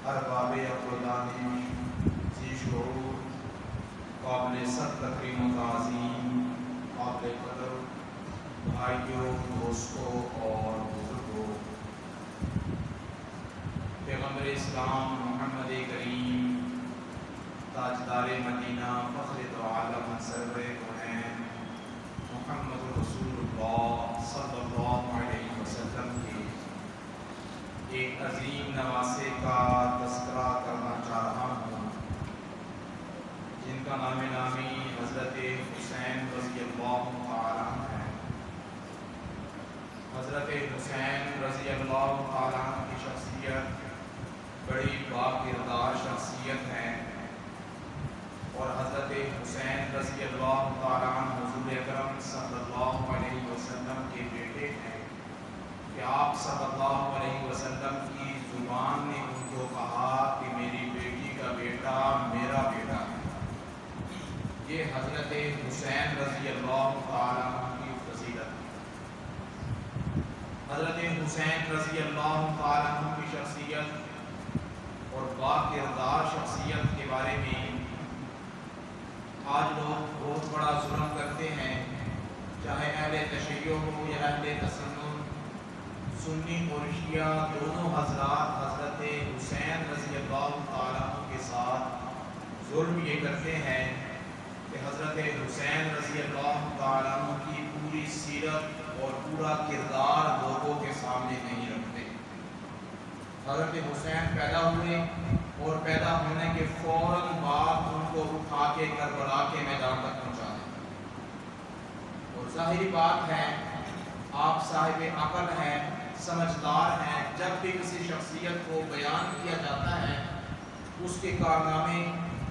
ارباب عقلانی ذی شعور قابل صد تکریم و تعظیم قابل قدر بھائیوں، دوستوں اور بزرگوں، پیغمبر اسلام محمد کریم تاجدار مدینہ فخر دو عالم سرور کونین محمد رسول اللہ صلی اللہ علیہ وسلم کے ایک عظیم نواسے کا تذکرہ کرنا چاہ رہا ہوں، جن کا نام نامی حضرت حسین رضی اللہ تعالیٰ عنہ ہے۔ حضرت حسین رضی اللہ تعالیٰ عنہ کی شخصیت بڑی باکردار شخصیت ہے، اور حضرت حسین رضی اللہ تعالیٰ عنہ حضور اکرم صلی اللہ علیہ وسلم کے بیٹے ہیں کہ آپ صلی اللہ علیہ وسلم کی زبان نے ان کو کہا کہ میری بیٹی کا بیٹا میرا بیٹا ہے۔ یہ حضرت حسین رضی اللہ تعالیٰ عنہ کی فضیلت ہے۔ حضرت حسین رضی اللہ تعالیٰ عنہ کی شخصیت اور باکردار شخصیت کے بارے میں آج لوگ بہت بڑا ظلم کرتے ہیں، چاہے اہل تشیع ہو یا اہل تسنن، سنی اور شیعہ دونوں حضرات حضرت حسین رضی اللہ تعالیٰ عنہ کے ساتھ ظلم یہ کرتے ہیں کہ حضرت حسین رضی اللہ تعالیٰ عنہ کی پوری سیرت اور پورا کردار لوگوں کے سامنے نہیں رکھتے۔ حضرت حسین پیدا ہوئے اور پیدا ہونے کے فوراً بعد ان کو اٹھا کے کربلا کے میدان تک پہنچا دیں، اور ظاہری بات ہے آپ صاحب عقل ہیں، سمجھدار ہیں، جب بھی کسی شخصیت کو بیان کیا جاتا ہے اس کے کارنامے،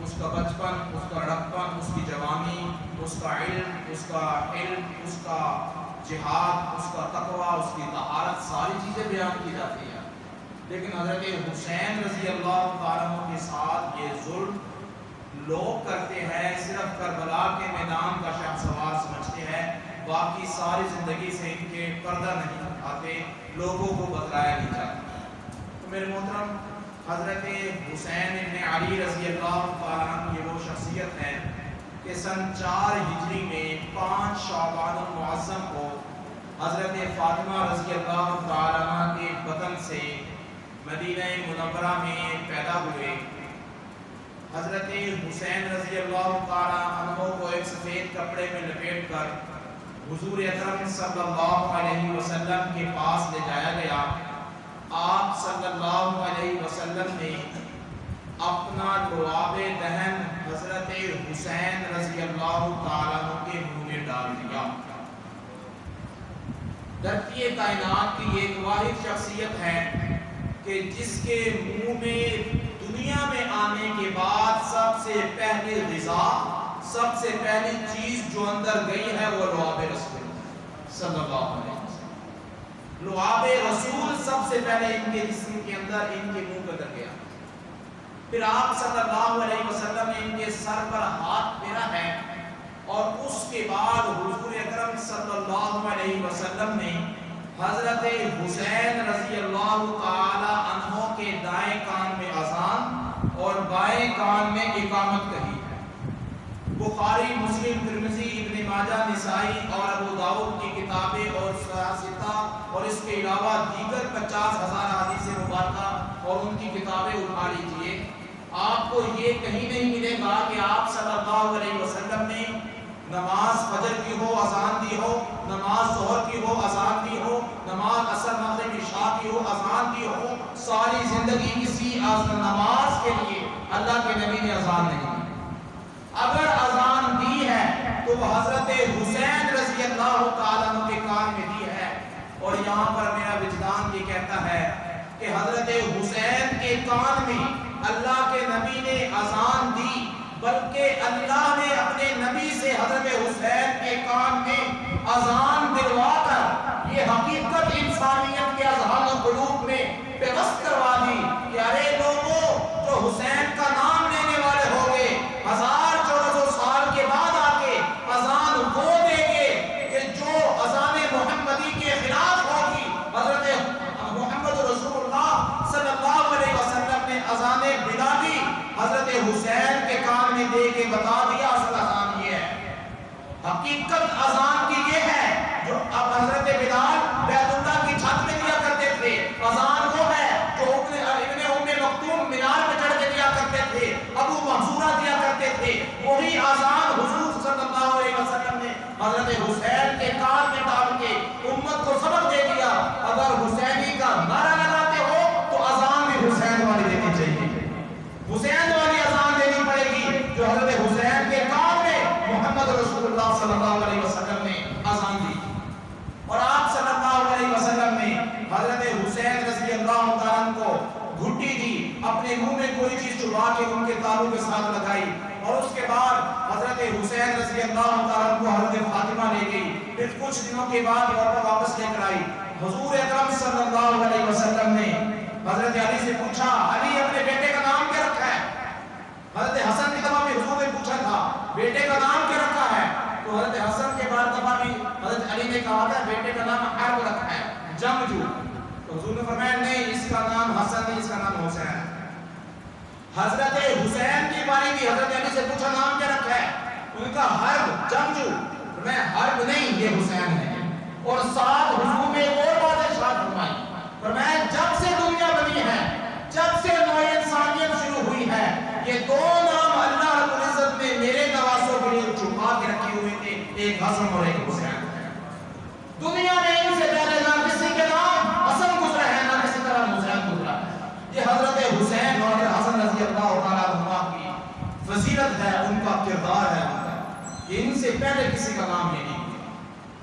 اس کا بچپن، اس کا لڑکپن، اس کی جوانی، اس کا علم، اس کا جہاد، اس کا تقوی، اس کی طہارت، ساری چیزیں بیان کی جاتی ہیں۔ لیکن حضرت حسین رضی اللہ تعالیٰ عنہ کے ساتھ یہ ظلم لوگ کرتے ہیں، صرف کربلا کے میدان کا شہسوار سمجھتے ہیں، باقی ساری زندگی سے ان کے پردہ نہیں اٹھاتے، لوگوں کو بتلایا نہیں جاتا۔ تو میرے محترم، حضرت حسین ابن علی رضی اللہ تعالیٰ عنہ یہ وہ شخصیت ہے کہ سن 4 ہجری میں 5 شعبان المعظم کو حضرت فاطمہ رضی اللہ تعالیٰ عنہ کے وطن سے مدینہ منورہ میں پیدا ہوئے۔ حضرت حسین رضی اللہ تعالیٰ عنہ کو ایک سفید کپڑے میں لپیٹ کر حضور اکرم صلی اللہ علیہ وسلم کے پاس لے جایا گیا۔ آپ صلی اللہ علیہ وسلم نے اپنا لعاب دہن حضرت حسین رضی اللہ تعالیٰ عنہ کے منہ میں ڈال دیا۔ دھرتی کائنات کی ایک واحد شخصیت ہے کہ جس کے منہ میں دنیا میں آنے کے بعد سب سے پہلی غذا، سب سے پہلی چیز جو اندر گئی ہے وہ لعاب رسول صلی اللہ علیہ وسلم۔ لعاب رسول سب سے پہلے ان کے جسم کے اندر، ان کے منہ پر گیا۔ پھر آپ صلی اللہ علیہ وسلم نے ان کے سر پر ہاتھ پھیرا ہے، اور اس کے بعد حضور اکرم صلی اللہ علیہ وسلم نے حضرت حسین رضی اللہ تعالی عنہ کے دائیں کان میں اذان اور بائیں کان میں اقامت کہی ہے۔ بخاری، مسلم، ترمذی، ابن ماجہ، نسائی اور ابو داؤد کی کتابیں اور ستہ اور اس کے علاوہ دیگر 50,000 حدیث مبارکہ اور ان کی کتابیں اٹھا لیجئے، آپ کو یہ کہیں نہیں ملے گا کہ آپ صلی اللہ علیہ وسلم نے نماز فجر کی ہو اذان دی ہو، نماز ظہر کی ہو اذان دی ہو، نماز عصر مغرب عشاء کی ہو اذان دی ہو، ساری زندگی کسی نماز کے لیے اللہ کے نبی نے اذان نہیں دی۔ اگر اذان دی ہے تو وہ حضرت حسین رضی اللہ تعالیٰ عنہ کے کان میں دی ہے، اور یہاں پر میرا وجدان یہ کہتا ہے کہ حضرت حسین کے کان میں اللہ کے نبی نے اذان دی، بلکہ اللہ نے اپنے نبی سے حضرت حسین کے کان میں اذان دلوا کر یہ حقیقت انسانیت کے اذہان و قلوب میں پیوست کروا دی کہ ارے لوگوں، جو حسین کا نام لینے والے ہوگے 1400 سال کے بعد آ کے اذان وہ دیں گے کہ جو اذان محمدی کے خلاف ہوگی۔ حضرت محمد رسول اللہ صلی اللہ علیہ وسلم نے اذان حقیقت اذان کی یہ ہے جو اب حضرت بلال بیت اللہ کی چھت میں دیا کرتے تھے، اذان وہ ہے جو ابن ام مکتوم مینار پہ چڑھ کے دیا کرتے تھے، ابو محذورہ دیا کرتے تھے، وہی اذان حضور صلی اللہ علیہ وسلم نے حضرت حسین کے کان میں ڈال کے امت کو سبق دے دیا، اگر حسینی کا نعرہ لگاتے ہو تو اذان بھی حسین والی دینی چاہیے، حسین والی اذان دینی پڑے گی جو حضرت حسین کے کان میں محمد رسول اللہ صلی اللہ علیہ وسلم نے اذان دی۔ اور آپ صلی اللہ علیہ وسلم نے حضرت حسین رضی اللہ تعالیٰ کو گھٹی دی، اپنے منہ میں کوئی چیز چبا کے ان کے تالوں کے ساتھ لگائی، اور اس کے بعد حضرت حسین رضی اللہ تعالیٰ کو حضرت فاطمہ لے گئی، پھر کچھ دنوں کے بعد واپس لے کر آئی۔ حضور اکرم صلی اللہ علیہ وسلم نے حضرت علی سے پوچھا، علی اپنے بیٹے کا نام کیا رکھا ہے؟ حضرت حسن کی دفعہ میں حضور نے پوچھا تھا بیٹے کا نام کیا رکھا ہے؟ تو حضرت حسن کے بعد دفعہ بھی حضرت علی نے کہا تھا بیٹے کا نام حرب رکھا ہے، جنگجو۔ تو حضور نے فرمایا نہیں، اس کا نام حسن نہیں، اس کا نام حسین ہے۔ حضرت حسین کی باری بھی حضرت علی سے پوچھا نام کیا رکھا ہے؟ ان کا حرب، جنگجو۔ فرمایا حرب نہیں، یہ حسین ہے۔ اور ساتھ حضور نے ایک اور بات ارشاد فرمائی، فرمایا جب سے دنیا بنی ہے، جب سے نوع انسانیت شروع ہوئی ہے، یہ دو نام اللہ رب العزت نے میرے نواسوں کے لیے چھپا کے رکھے ہوئے تھے، ایک حسن اور ایک حسین۔ دنیا میں ان سے پہلے نہ کسی کے نام حسن گزرا ہے، نہ کسی طرح حسین گزرا ہے۔ یہ حضرت حسین اور حضرت حسن رضی اللہ تعالیٰ عنہ کی فضیلت ہے، ان کا کردار ہے، یہ ان سے پہلے کسی کا نام یہ نہیں ہے۔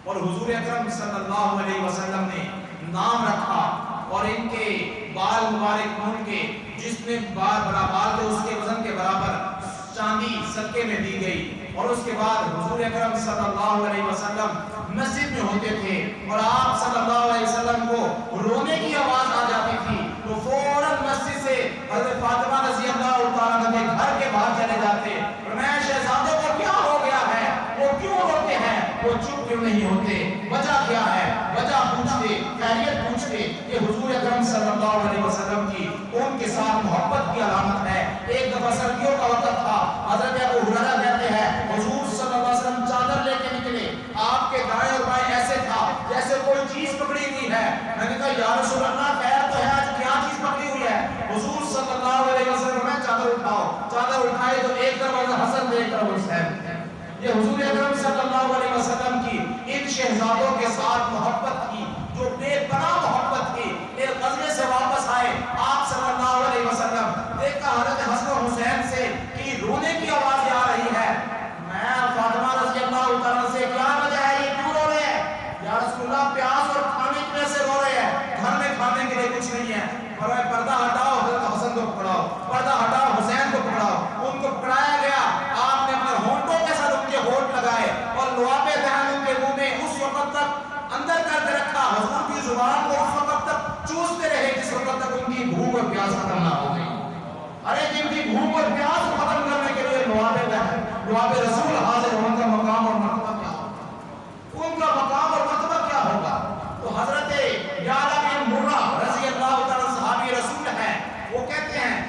اور حضور اکرم صلی اللہ علیہ وسلم نے نام رکھا، اور ان کے بال مبارک ان کے جس میں بال برابر تھے اس کے وزن کے برابر چاندی صدقے میں دی گئی۔ اور اس کے بعد حضور اکرم صلی اللہ علیہ وسلم مسجد میں ہوتے تھے، اور آپ صلی اللہ علیہ وسلم کو رونے کی آواز آ جاتی تھی تو فوراً مسجد سے حضرت فاطمہ رضی اللہ تعالیٰ کے گھر کے باہر چلے جاتے، فرمایا شہزادوں کو کیا ہو گیا ہے، وہ کیوں روتے ہیں، وہ چپ کیوں نہیں ہوتے، وجہ کیا ہے، وجہ پوچھتے، خیریت پوچھتے۔ یہ حضور اکرم صلی اللہ علیہ وسلم کی ان کے ساتھ محبت کی علامت ہے۔ ایک دفعہ سردیوں کا وقت تھا، حضرت ابو ہریرہ کہتے ہیں حضور صلی اللہ علیہ وسلم چادر لے کے نکلے، آپ کے دائیں اور بائیں ایسے تھا جیسے کوئی چیز پکڑی ہوئی ہے۔ میں نے کہا یا رسول اللہ خیر تو ہے، آج کیا چیز پکڑی ہوئی ہے؟ حضور صلی اللہ علیہ وسلم میں چادر اٹھاؤ، چادر اٹھائے تو ایک طرف حسن دے، ایک طرف حسین۔ یہ حضور اکرم صلی اللہ علیہ وسلم کی ان شہزادوں کے ساتھ محبت کی جو بے پناہ محبت تھی۔ ایک غزوے سے واپس آئے آپ صلی اللہ علیہ وسلم، دیکھا حضرت حسن و حسین سے کہ رونے کی آوازیں آ رہی ہے۔ میں فاطمہ رضی اللہ تعالیٰ سے کیا وجہ ہے، یہ کیوں رو رہے ہیں؟ یا رسول اللہ پیاس اور کھانے کی وجہ سے رو رہے ہیں، گھر میں کھانے کے لیے کچھ نہیں ہے۔ فرمایا پردہ ہٹاؤ، حضرت حسن کو پکڑاؤ، پردہ ہٹاؤ، حسین کو پکڑاؤ۔ ان کو پکڑایا گیا، آپ نے اپنے ہونٹوں کے ساتھ ان کے ہونٹ لگائے اور لعاب دہن ان کے منہ میں اس وقت تک اندر کر کے رکھا، حضور کی زبان کو اس وقت تک چوستے رہے جس وقت تک ان کی بھوک اور پیاس ختم نہ ہو گئی۔ ارے جن کی بھوک اور پیاس کو ختم کرنے کے لیے لعاب دہن، لعاب رسول حاضر، ان کا مقام اور مرتبہ کیا ہوگا، ان کا مقام اور مرتبہ کیا ہوگا؟ تو حضرت یعلا بن مرہ رضی اللہ تعالیٰ صحابی رسول ہیں، وہ کہتے ہیں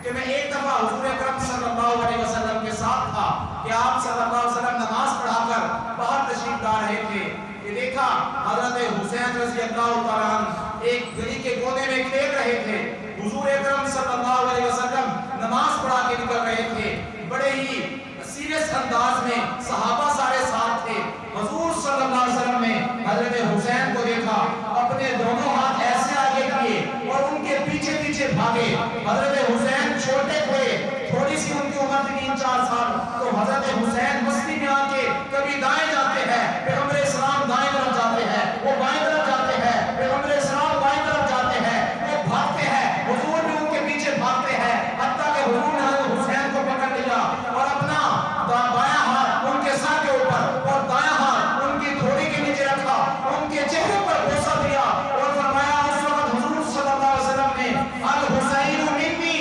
کہ میں ایک دفعہ حضور اکرم صلی اللہ علیہ وسلم کے ساتھ تھا کہ آپ صلی اللہ علیہ وسلم نماز پڑھا کر باہر تشریف لا رہے تھے کہ دیکھا حضرت حسین رضی اللہ تعالیٰ عنہ ایک گلی کے کونے میں کھیل رہے تھے۔ حضور اکرم صلی اللہ علیہ وسلم نماز پڑھا کے نکل رہے تھے، بڑے ہی سیریس انداز میں صحابہ سارے ساتھ تھے۔ حضور صلی اللہ علیہ وسلم نے حضرت حسین کو دیکھا، اپنے دونوں ہاتھ ایسے آگے کیے اور ان کے پیچھے پیچھے بھاگے۔ حضرت حسین چھوٹے تھے، تھوڑی سی ان کی عمر تھی 3-4 سال، تو حضرت حسین مستی میں آ کے کبھی دائیں جاتے ہیں، پیغمبر اسلام دائیں طرف جاتے ہیں، وہ بائیں طرف جاتے ہیں، پیغمبر اسلام بائیں طرف جاتے ہیں، وہ بھاگتے ہیں، حضور بھی ان کے پیچھے بھاگتے ہیں، حتیٰ کہ حضور نے حضرت حسین کو پکڑ لیا اور اپنا بایاں ہاتھ ان کے سر کے اوپر اور دایاں ہاتھ ان کی تھوڑی کے نیچے رکھا، ان کے چہرے پر بوسہ دیا اور فرمایا اس وقت حضور صلی اللہ علیہ وسلم نے الحسین منی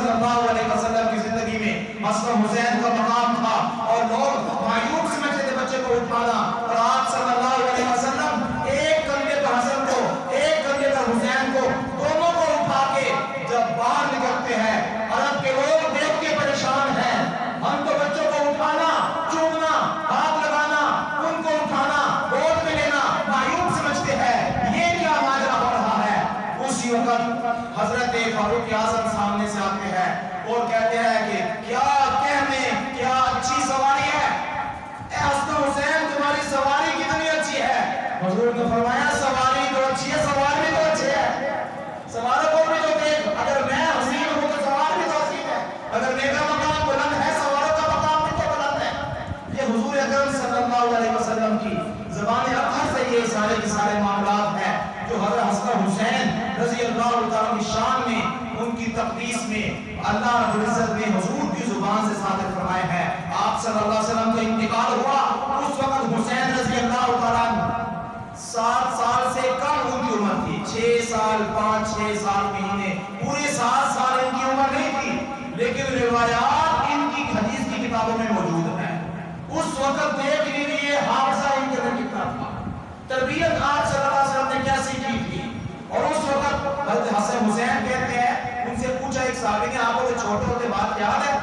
صلی اللہ علیہ وسلم کی زندگی میں حسن حسین کا مقام تھا اور لوگ مایوب سمجھتے تھے بچے کو اٹھانا، اور آپ صلی اللہ علیہ وسلم ایک کندھے پر حسن کو ایک کندھے پر حسین کو دونوں کو اٹھا کے جب باہر نکلتے ہیں، عرب کے لوگ دیکھ کے پریشان ہیں، ہم تو بچوں کو اٹھانا، چومنا، ہاتھ لگانا، ان کو اٹھانا، گود میں لینا مایوب سمجھتے ہیں، یہ کیا ماجرا ہو رہا ہے؟ اسی وقت حضرت فاروق اعظم سامنے سے آتے ہیں اور کہتے ہیں کہ کیا کہنے، کیا اچھی سواری ہے، اے حسن حسین تمہاری سواری کتنی اچھی ہے۔ حضور نے فرمایا سواری تو اچھی ہے، سوار بھی تو اچھے ہے، سواروں کو بھی تو دیکھ، اگر میں حسین ہوں تو سوار بھی تو حسین ہے، اگر میرا مقام بلند ہے سواروں کا مقام بھی تو بلند ہے۔ یہ حضور اکرم صلی اللہ علیہ وسلم کی زبان اطہر سے یہ سارے کے سارے معاملات ہیں جو حضرت حسن حسین رضی اللہ تعالیٰ کی شان میں، ان کی تقدیس میں اللہ رب العزت نے حضور کی زبان سے صادق فرمائے ہیں۔ آپ صلی اللہ علیہ وسلم کا انتقال ہوا، اس وقت حسین رضی اللہ تعالیٰ 7 سال سے کم ان کی عمر تھی، 6 سال 5-6 سال مہینے، پورے 7 سال ان کی عمر نہیں تھی، لیکن روایات ان کی حدیث کی کتابوں میں موجود ہیں۔ اس وقت دیکھ لیجیے حافظہ ان کے اندر کتنا تھا، تربیت آپ صلی اللہ علیہ وسلم نے کیسی کی تھی۔ اور اس وقت حضرت حسن حسین کہتے ہیں، ان سے پوچھا ایک صحابی نے، آپ کو چھوٹے ہوتے بات یاد ہے؟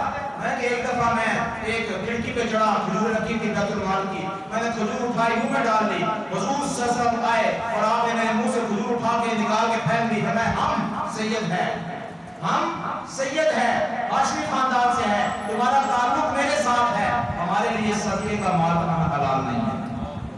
میں کہ ایک دفعہ میں ایک کھڑکی پہ چڑھا، کھجور رکھی تھی بیت المال کی، میں نے کھجور اٹھائی منہ میں ڈال لی، حضور صلی اللہ علیہ وسلم آئے اور آپ نے میرے منہ سے کھجور اٹھا کے نکال کے پھینک دی، میں ہم سید ہیں، ہم سید ہیں، ہاشمی خاندان سے ہیں، تمہارا تعلق میرے ساتھ ہے، ہمارے لیے صدقے کا مال کھانا حلال نہیں ہے۔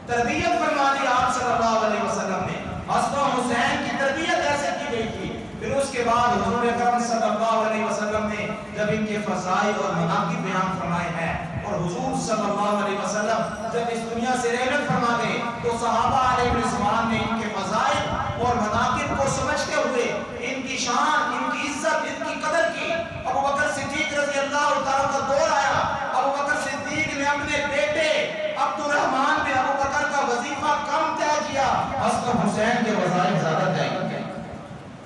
تربیت فرما دی آپ صلی اللہ علیہ وسلم نے، حسن حسین کی تربیت ایسے کی گئی تھی۔ پھر اس کے بعد حضور اکرم صلی اللہ علیہ وسلم نے جب ان کے فضائل اور مناقب بیان فرمائے ہیں، اور حضور صلی اللہ علیہ وسلم جب اس دنیا سے رحلت فرما گئے تو صحابہ علیہ الرضوان نے ان کے فضائل اور مناقب کو سمجھتے ہوئے ان کی شان، ان کی عزت، ان کی قدر کی۔ ابو بکر صدیق رضی اللہ تعالیٰ کا دور آیا، ابو بکر صدیق نے اپنے بیٹے عبد الرحمن بن ابو بکر کا وظیفہ کم طے کیا، حسن حسین کے وظائف زیادہ طے کیے،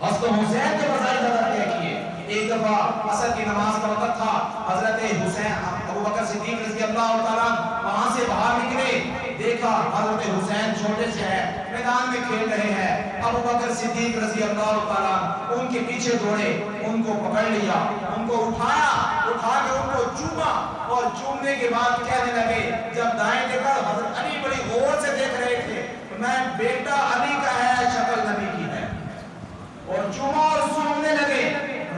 حسن حسین کے وظائف زیادہ طے کیے۔ ایک دفعہ عصر کی نماز کا وقت تھا، حضرت حسین ابو بکر صدیق رضی اللہ تعالیٰ وہاں سے باہر نکلے، دیکھا حضرت حسین چھوٹے سے ہیں، میدان میں کھیل رہے ہیں، ابو بکر صدیق رضی اللہ تعالیٰ ان کے پیچھے دوڑے، ان کو پکڑ لیا، ان کو اٹھایا، اٹھا کے ان کو چوما، اور چومنے کے بعد کہنے لگے، جب دائیں دیکھا حضرت علی بڑی غور سے دیکھ رہے تھے، میں بیٹا علی کا ہے، شکل نبی کی ہے، اور چوما اور سونگنے لگے،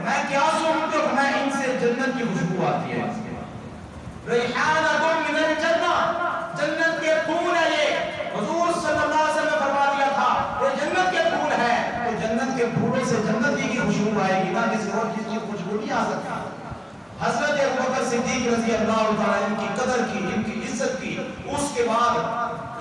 میں کیا سونگتے ہوں، میں ان سے جنت کی خوشبو آتی ہے، ریحانۃ من الجنہ، جنت کے پھول ہے یہ، حضور صلی اللہ علیہ وسلم نے فرما دیا تھا یہ جنت کے پھول ہے، تو جنت کے پھولوں سے جنت کی خوشبو آئے گی، نہ کسی اور چیز کی خوشبو نہیں آ سکتی۔ حضرت ابوبکر صدیق رضی اللہ تعالیٰ ان کی قدر کی، ان کی عزت کی۔ اس کے بعد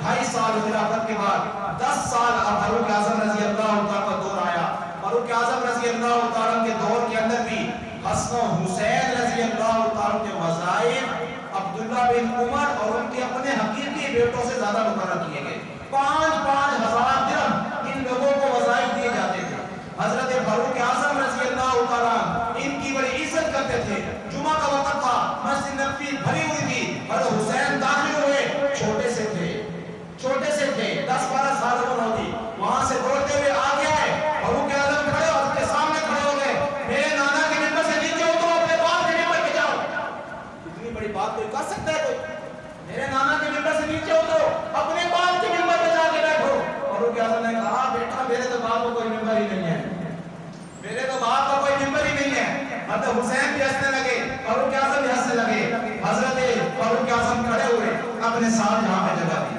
2.5 سال خلافت کے بعد 10 سال فاروق اعظم رضی اللہ تعالیٰ کا دور آیا۔ فاروق اعظم رضی اللہ تعالیٰ کے دور کے اندر بھی حسن حسین رضی اللہ تعالیٰ کے وظائف عبداللہ بن عمر اور ان کے اپنے حقیقی بیٹوں سے زیادہ مقرر کیے گئے۔ 5,000 درہم ان لوگوں کو وظائف دیے جاتے تھے۔ حضرت فاروق اعظم رضی اللہ تعالیٰ ان کی بڑی عزت کرتے تھے۔ جمعہ کا وقت تھا، مسجد نبوی بھری ہوئی تھی، حضرت حسین داخل ہوئے، چھوٹے سے تھے، 10-12 سال عمر ہوتی، وہاں سے دوڑتے ہوئے آگے آئے، فاروق اعظم کھڑے اور اس کے سامنے کھڑے ہو گئے، میرے نانا کے ممبر سے نیچے اترو، اپنے باپ کے ممبر پہ جاؤ۔ اتنی بڑی بات کوئی کر سکتا ہے؟ کوئی میرے نانا کے ممبر سے نیچے اترو، اپنے باپ کے ممبر پہ جا کے بیٹھو۔ فاروق اعظم نے کہا بیٹا میرے تو باپ کو کوئی ممبر ہی نہیں ہے، میرے تو باپ کا کوئی ممبر ہی نہیں ہے۔ حضرت حسین بھی ہنسنے لگے، فاروق اعظم بھی ہنسنے لگے۔ حضرت فاروق اعظم کھڑے ہوئے، اپنے ساتھ جہاں پہ جگہ دی،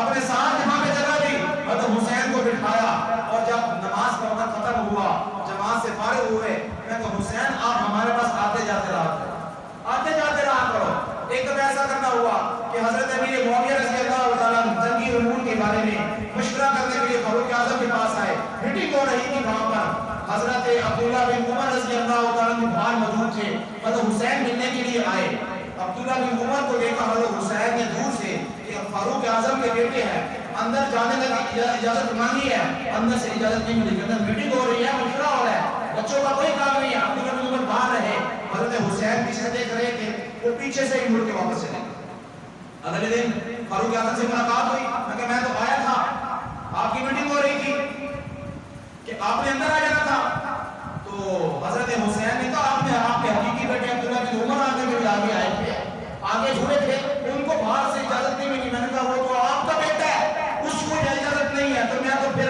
اپنے ساتھ جہاں پہ جگہ دی، حضرت حسین کو بٹھایا، اور جب نماز کا وقت ختم ہوا، جماعت سے فارغ ہوئے، میں کہ حسین آپ ہمارے پاس آتے جاتے رہا کرو، آتے جاتے رہا کرو۔ ایک دفعہ ایسا کرنا ہوا کہ حضرت امیر معاویہ رضی اللہ تعالیٰ جنگی امور کے بارے میں مشورہ کرنے کے لیے فاروق اعظم کے پاس آئے، میٹنگ ہو رہی تھی وہاں پر۔ حضرت عبداللہ بن عمر رضی اللہ تعالیٰ کے باہر موجود تھے، حضرت حسین ملنے کے لیے آئے۔ عبداللہ بن عمر کو دیکھا حضرت حسین نے دور سے کہ فاروق اعظم کے بیٹے ہیں، اندر جانے لگی، اجازت مانگی ہے، اندر سے اجازت نہیں ملی، اندر میٹنگ ہو رہی ہے، مشورہ ہو رہا ہے، بچوں کا کوئی کام نہیں ہے۔ عبداللہ بن عمر باہر رہے، وہ پیچھے سے ہی مڑ کے واپس چلے گئے۔ اگلے دن فاروق اعظم سے ملاقات ہوئی، میں کہ میں تو آیا تھا، آپ کی میٹنگ ہو رہی تھی کہ آپ نے اندر آ جانا تھا۔ تو حضرت حسین نے کہا آپ کے حقیقی بیٹے عبداللہ بن عمر آگے آئے تھے، آگے جھوڑے تھے، ان کو باہر سے اجازت نہیں ملی۔ میں نے کہا وہ تو آپ کا بیٹا ہے، اس کو اجازت نہیں ہے، تو میں تو پھر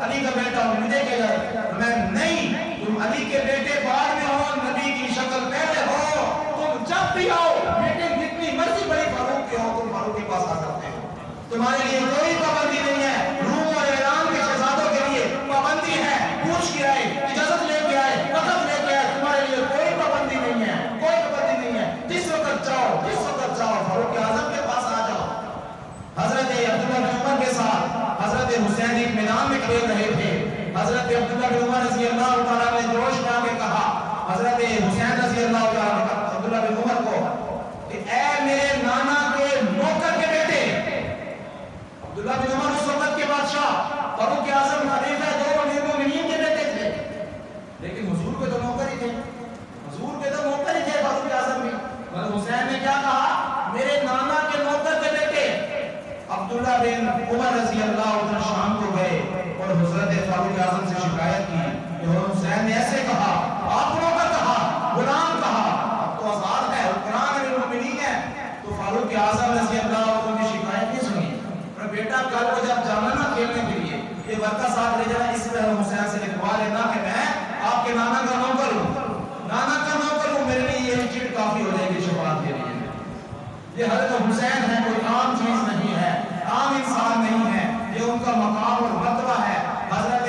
علی کا بیٹا ہوں، مجھے کیا اجازت؟ میں نہیں، تم علی کے بیٹے بعد میں ہو، نبی کی شکل پہلے ہو، تم جب بھی آؤ، میٹنگ جتنی مرضی بڑی فاروق کی ہو، تم فاروق کے پاس آ سکتے ہو، تمہارے لیے کوئی پابندی نہیں ہے۔ روم اور ایران کے شہزادوں کے لیے پابندی ہے، پوچھ کے آئے، اجازت لے کے آئے، وقت لے کے آئے، تمہارے لیے کوئی پابندی نہیں ہے، کوئی پابندی نہیں ہے، جس وقت چاہو فاروق اعظم کے پاس آ جاؤ۔ حضرت عبداللہ بن عمر کے ساتھ حضرت حسین ایک میدان میں کھیل رہے تھے۔ حضرت عبداللہ بن عمر رضی اللہ تعالیٰ نے جوش میں آ کے کہا حضرت حسین رضی اللہ تعالیٰ نے کہا عبداللہ بن عمر کو کہ اے میرے نانا کے نوکر کے بیٹے۔ عبداللہ بن عمر اس وقت کے بادشاہ فاروق اعظم خلیفہ دو امیر المومنین کے بیٹے تھے، لیکن حضور کے تو نوکر ہی تھے، حضور کے تو نوکر ہی تھے فاروق اعظم بھی۔ حسین نے کیا کہا؟ میرے نانا کے نوکر کے بیٹے۔ عبداللہ بن عمر رضی اللہ عنہ شام کو گئے اور حضرت فاروق اعظم سے شکایت کی کہ حسین نے ایسے کہا، آپ نوکر کہا، غلام کہا، اب تو آزاد ہے، قرآن امیر المومنین ہے۔ تو فاروق اعظم رضی اللہ عنہ کی شکایت نہیں سنی، اور بیٹا کل کو جب جانا نا کھیلنے کے لیے یہ ورقہ ساتھ لے جانا، اس پر حسین سے لکھوا لینا کہ میں آپ کے نانا کا نوکر ہوں، نانا کا نوکر ہوں، میرے لیے یہ چیٹ کافی ہو جائے گی شفاعت کے لیے۔ یہ حضرت حسین ہے، کوئی عام چیز نہیں ہے، عام انسان نہیں ہے، یہ ان کا مقام اور مرتبہ ہے۔ حضرت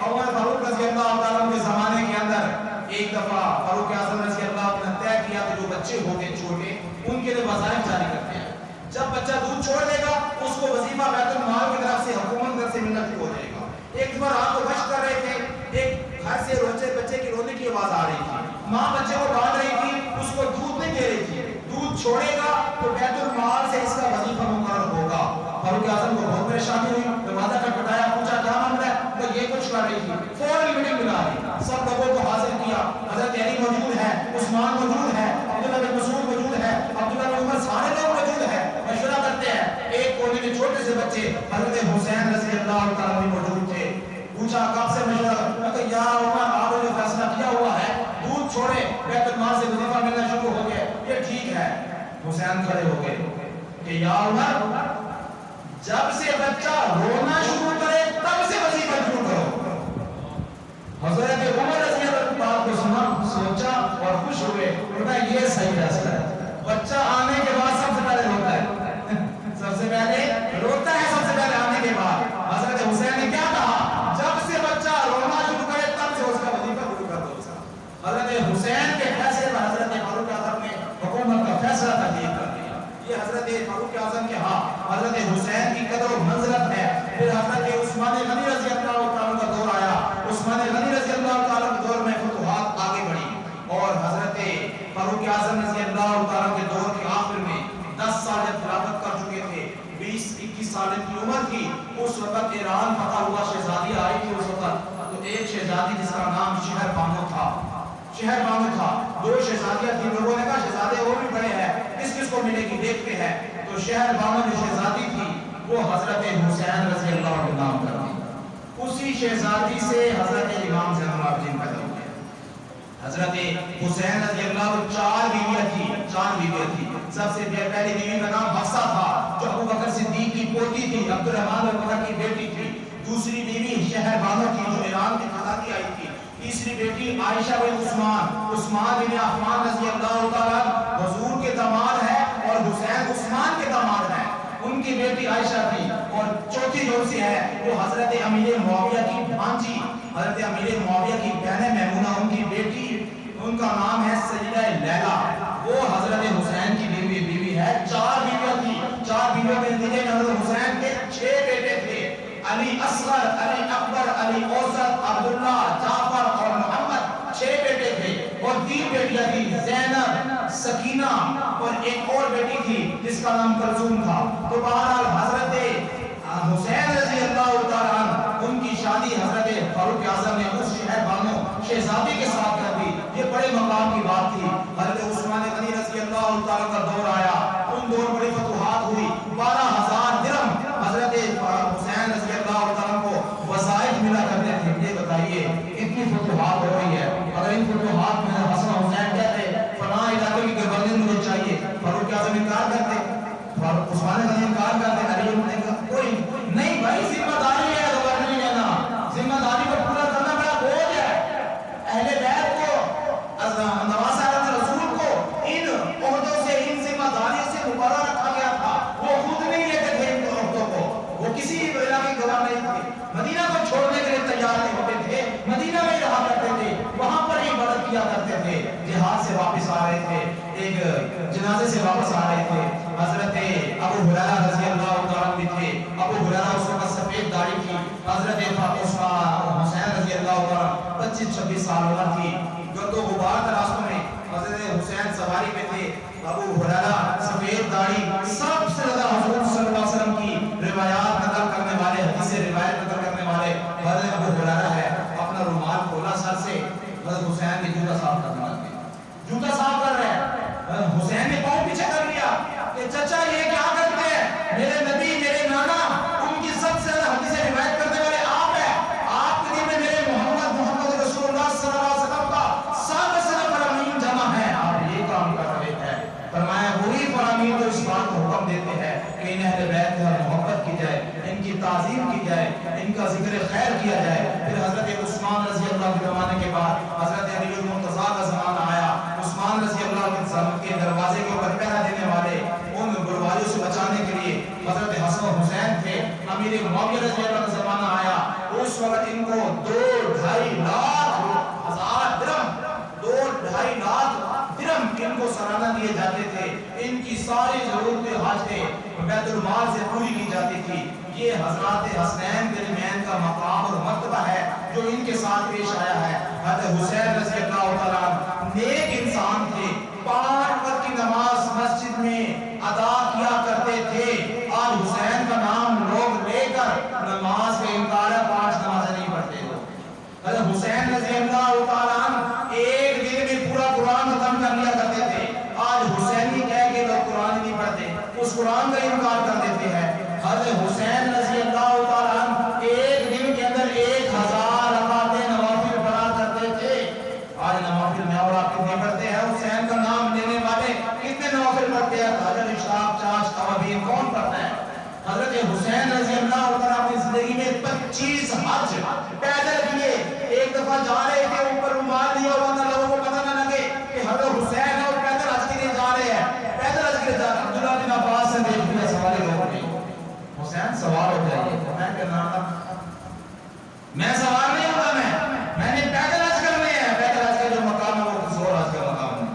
عمر فاروق رضی اللہ تعالیٰ کے زمانے کے اندر ایک دفعہ فاروق اعظم رضی اللہ عنہ نے طے کیا کہ جو بچے ہوتے چھوٹے ان کے لیے وظائف جاری کرتے ہیں، جب بچہ دودھ چھوڑ دے گا اس کو وظیفہ بیت المال کی طرف سے حکومت کی طرف سے ملنا شروع ہو جائے گا۔ ایک بار آپ کو گشت کر رہے تھے، ایک گھر سے روچے بچے کی رونے کی آواز آ رہی تھی، ماں بچے کو ڈانٹ رہی تھی، اس کو دودھ نہیں دے رہی تھی، دودھ چھوڑے گا تو بیت المال سے اس کا وظیفہ مقرر ہوگا۔ فاروق اعظم کو بہت پریشانی ہوئی، دروازہ کھٹکھٹایا، پوچھا کیا معاملہ ہے؟ تو یہ کچھ کر رہی تھی، فوراً میٹنگ بلا لی، سب لوگوں کو حاضر کیا، حضرت علی موجود ہے، عثمان موجود ہے، عبداللہ بن مسعود موجود ہے، عبداللہ بن عمر، سارے لوگ موجود ہیں، مشورہ کرتے ہیں۔ ایک کونے میں چھوٹے سے بچے حضرت حسین رضی اللہ تعالیٰ عنہ موجود تھے، پوچھا کب سے مشورہ؟ کہ یا عمر آپ نے جو فیصلہ کیا ہوا ہے دودھ چھوڑے بیت المال سے وظیفہ ملنا شروع ہو گیا، یہ ٹھیک ہے۔ حسین کھڑے ہو گئے کہ یا عمر جب سے بچہ رونا شروع کرے تب سے وظیفہ شروع کرو۔ حضرت عمر رضی اللہ بات کو سنا، سوچا اور خوش ہوئے، کہا یہ صحیح فیصلہ ہے۔ بچہ آنے کے بعد سب سے پہلے روتا ہے، سب سے پہلے روتا ہے، سب سے پہلے آنے کے بعد۔ حضرت حسین نے کیا کہا؟ جب سے بچہ رونا شروع کرے تب سے اس کا وظیفہ شروع کر دو۔ حضرت حسین کے فیصلے پر حضرت فاروق اعظم نے حکومت کا فیصلہ تبدیل کر دیا۔ یہ حضرت فاروق اعظم کے ہاں حضرت حسین کی قدر و منزلت ہے۔ پھر حضرت عثمان غنی رضی اللہ تعالیٰ کا دور آیا، عثمان غنی رضی اللہ تعالیٰ کے دور میں فتوحات آگے بڑھی، اور حضرت فاروق اعظم رضی اللہ تعالیٰ کے دور کے آخر میں 10 سال جب خلافت کر چکے تھے، 20-21 سال کی عمر تھی، اس وقت ایران فتح ہوا، شہزادی آئی تھی اس وقت، تو ایک شہزادی جس کا نام شہر بانو تھا، شہر بانو تھا، 2 شہزادیاں تھیں، لوگوں نے کہا شہزادے اور بھی بڑے ہیں، کس کو ملے گی دیکھتے ہیں، تو شہر بانو جو شہزادی تھی وہ حضرت حسین رضی اللہ عنہ نام کرتی، اسی شہزادی سے حضرت امام زین العابدین پیدا ہوئے۔ حضرت حسین رضی اللہ عنہ 4 بیویاں تھی، سب سے پہلی بیوی کا نام حفصہ تھا جو ابو بکر صدیق کی پوتی تھی، عبد الرحمن عمر کی بیٹی تھی، دوسری بیوی شہر بانو تھی جو ایران کی خاتون آئی تھی، تیسری بیٹی عائشہ بن عثمان بن عفان رضی اللہ تعالیٰ حضور کے داماد ہے اور حسین عثمان کے داماد ہیں، ان کی بیٹی عائشہ تھی، اور چوتھی جو سی ہے وہ حضرت امیر معاویہ کی بھانجی، حضرت امیر معاویہ کی بہن میمونہ، ان کی بیٹی، ان کا نام ہے سیدہ لیلا، وہ حضرت حسین کی بیوی ہے۔ 4 بیویاں تھی، 4 بیویوں کے نتیجے میں حضرت حسین کے 6 بیٹے تھے، علی اصغر، علی اکبر، علی اوسط، عبداللہ، جعفر اور محمد، 6 بیٹے تھے، اور 3 بیٹیاں تھی، زینب، سکینہ، اور ایک اور بیٹی تھی جس کا نام کلثوم تھا۔ تو بہرحال حضرت حسین رضی اللہ تعالیٰ عنہ ان کی شادی حضرت فاروق اعظم نے اس شہر بانو شہزادی کے ساتھ کر دی، یہ بڑے مقام کی بات تھی۔ حضرت عثمان غنی رضی اللہ تعالیٰ رہے تھے, ایک جنازے سے واپس آ رہے تھے. حضرت ابو ہریرہ رضی اللہ تعالیٰ عنہ تھے. ابو ہریرہ اس وقت سفید داڑھی تھی. حضرت حسین رضی اللہ تعالیٰ 25-26 سال عمر تھی. گرد و غبار تھا راستوں میں, حضرت حسین سواری پہ تھے. ابو ہریرہ سفید داڑھی, سب سے زیادہ حضور صلی اللہ علیہ وسلم کی روایات نقل کرنے والے, حدیث روایت نقل کرنے والے حضرت ابو ہریرہ ہے. اپنا رومال کھولا سر سے, حضرت حسین نے جوتا صاف کرنے لگے. جوتا صاف کر رہے ہیں, حسین نے پاؤں پیچھے کر لیا کہ چچا یہ کیا کرتے ہیں, میرے نبی میرے نانا ان کی سب سے زیادہ حدیث روایت کرنے والے آپ ہیں, آپ کے دل میں میرے محمد رسول اللہ صلی اللہ علیہ وسلم کا سب سے زیادہ فرامین جمع ہے, آپ یہ کام کر رہے ہیں. فرمایا وہی فرامین جو اس بات کو حکم دیتے ہیں کہ ان اہل بیت سے محبت کی جائے, ان کی تعظیم کی جائے, ان کا ذکر خیر کیا جائے. پھر حضرت عثمان رضی اللہ کے زمانے کے بعد حضرت علی المرتضیٰ کا زمانہ آیا. عثمان رضی اللہ کے دروازے کے اوپر پہرا دینے والے, ان بربادیوں سے بچانے کے لیے حضرت حسن و حسین تھے. امیر معاویہ رضی اللہ کا زمانہ آیا, اس وقت ان کو 2-2.5 لاکھ درہم 2-2.5 لاکھ درہم ان کو سالانہ دیے جاتے تھے. ان کی ساری ضرورتیں حاجتیں بیت المال سے پوری کی جاتی تھی. یہ حضرات حسنین درمیان کا مقام اور مرتبہ ہے جو ان کے ساتھ پیش آیا ہے. حضرت حسین رضی اللہ تعالیٰ نیک انسان تھے, 5 وقت کی نماز مسجد میں ادا کیا کرتے تھے. آج حسین کا نام لوگ لے کر نماز کا انکار ہے, 5 نمازیں نہیں پڑھتے لوگ. حضرت حسین رضی اللہ تعالیٰ ایک دن میں پورا قرآن ختم کر لیا کرتے تھے. آج حسینی کہہ کے لوگ قرآن نہیں پڑھتے, اس قرآن کا انکار کر دیتے ہیں. حضرت حسین رضی اللہ تعالیٰ ایک دن کے اندر 1000 رکعتیں نوافل پڑھا کرتے تھے. آج نوافل میں اور آپ کتنے پڑھتے ہیں؟ حسین کا نام لینے والے کتنے نوافل پڑھتے ہیں؟ حضرت اشراق, چاش, توابین کون پڑھتا ہے؟ حضرت حسین رضی اللہ تعالیٰ اپنی زندگی میں 25 حج پیدل کیے. ایک دفعہ جا رہے تھے, اوپر رومال لیا ہوا تھا, لوگوں کو پتہ نہ لگے کہ حضرت حسین اور پیدل حج کے لیے جا رہے ہیں. پیدل حج کے لیے جا رہے ہیں. عبداللہ بن عباس سے دیکھ لیا سوالے لوگوں نے, حسین سوار ہو جائیے. میں کہنا تھا میں سوار نہیں ہوتا, میں نے پیدل حج کرنے ہیں. پیدل حج کا جو مقام ہے وہ کسی اور حج کا مقام ہے.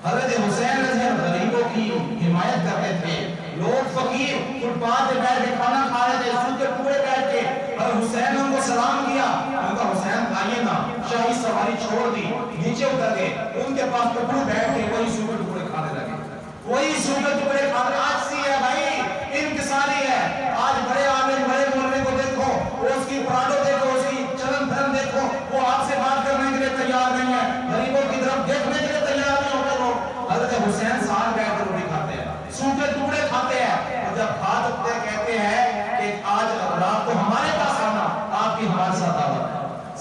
حضرت حسین رضی اللہ غریبوں کی حمایت کرتے تھے. لوگ فقیر فٹ پاتھ پہ بیٹھ کے کھانا کھا رہے تھے, سوکھے ٹکڑے بیٹھ کے, اور حسین نے ان کو سلام کیا. ان کا حسین آئیے نا, شاہی سواری چھوڑ دی, نیچے اتر گئے, ان کے پاس ٹکڑے بیٹھ کے وہی سوکھے ٹکڑے کھانے لگے. وہی سوکھے ٹکڑے کھانے. آج سی ہے بھائی, انکساری ہے. آج بڑے عالم بڑے مولوی کو دیکھو, اس کی پراڈو دیکھو, اس کی چلن پھرن دیکھو, وہ آپ سے بات کرنے کے لیے تیار نہیں ہے, غریبوں کی طرف دیکھنے کے لیے تیار نہیں ہوتے لوگ. حضرت حسین ساتھ بیٹھ کر روٹی کھاتے ہیں, سوکھے ٹکڑے کھاتے ہیں, اور جب کھا چکتے کہتے ہیں کہ آج رات کو ہمارے پاس آنا, آپ کی ہمارے ساتھ آنا.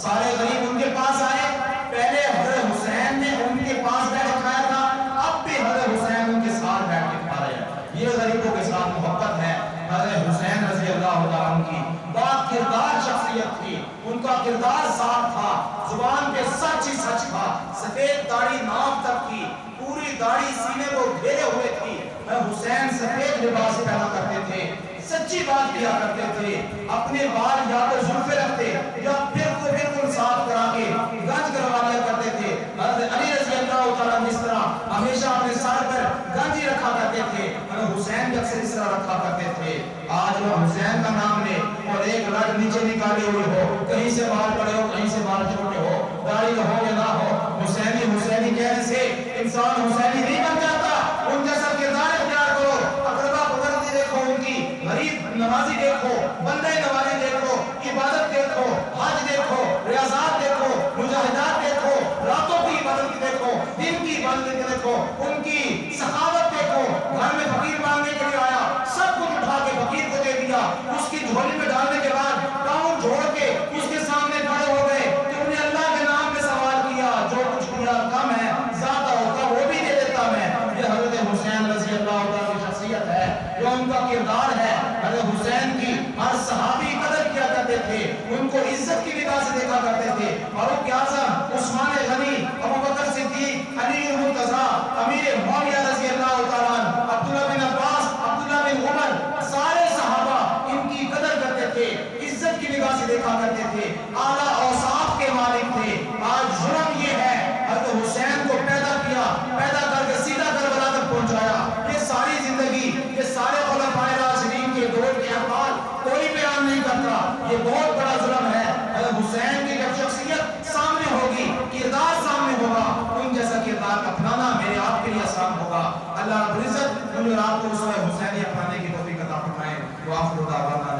سارے غریب ان کے پاس آئے. پہلے حضرت حسین نے ان کے پاس بیٹھ کے کھایا تھا, اب بھی حضرت حسین ان کے ساتھ بیٹھ کے کھا رہے ہیں. یہ غریبوں کے ساتھ محبت ہے. حضرت حسین رضی اللہ تعالیٰ عنہ کی با کردار شخصیت تھی. ان کا کردار صاف تھا, زبان پہ سچ ہی سچ تھا. سفید داڑھی ناف تک کی, پوری داڑھی سینے کو گھیرے ہوئے تھی. حسین سفید لباس پہنا کرتے تھے, سچی بات کیا کرتے تھے. اپنے بال یا تو زلفے رکھتے یا پھر کو بالکل صاف کرا کے گنج کروا لیا کرتے تھے. حضرت علی رضی اللہ تعالیٰ اس طرح ہمیشہ اپنے سر پر گنج ہی رکھا کرتے تھے. حسین بھی اکثر اس طرح رکھا کرتے تھے. آج وہ حسین کا نام لے اور ایک رگ نیچے نکالی ہوئی ہو, کہیں سے بال بڑے ہو, کہیں سے بال چھوٹے ہو, داڑھی ہو یا نہ ہو, حسینی حسینی کہنے سے انسان حسینی نہیں بن جاتا. ان جیسا کردار اختیار کرو. اقربا بزرگ دیکھو, ان کی غریب نمازی دیکھو, بندے نوازی دیکھو, عبادت دیکھو, حج دیکھو, ریاضات دیکھو, مجاہدات دیکھو, راتوں کی عبادت دیکھو, دن کی عبادت دیکھو, ان کی سخاوت دیکھو. گھر میں فقیر مانگنے کے لیے آیا, سب کچھ اٹھا کے فقیر کو دے دیا. اس کی جھولی میں ڈالنے کے بعد ٹاؤن چھوڑ کے اس کے سامنے کھڑے ہو گئے کہ انہوں نے اللہ کے نام پہ سوال کیا, جو کچھ کیا کم ہے, زیادہ ہوتا وہ بھی دے دیتا میں. یہ حضرت حسین رضی اللہ تعالیٰ کی شخصیت ہے, جو ان کا کردار ہے. حضرت حسین کی ہر صحابی قدر کیا کرتے تھے, ان کو عزت کی نگاہ سے دیکھا کرتے تھے. فاروق اعظم, عثمان غنی, ابوبکر صدیق, علی المرتضیٰ, امیر معاویہ رضی اللہ تعالیٰ, عبداللہ بن عباس, عبداللہ بن عمر, سارے صحابہ ان کی قدر کرتے تھے, عزت کی نگاہ سے دیکھا کرتے تھے, اعلیٰ اوصاف کے مالک تھے. آج ظلم یہ ہے, حضرت حسین کو پیدا کیا ہوگا. اللہ رب العزت مجھے اور آپ کو اسوہ حسینیہ پڑھنے کی توفیق عطا فرمائے. وآخر دعوانا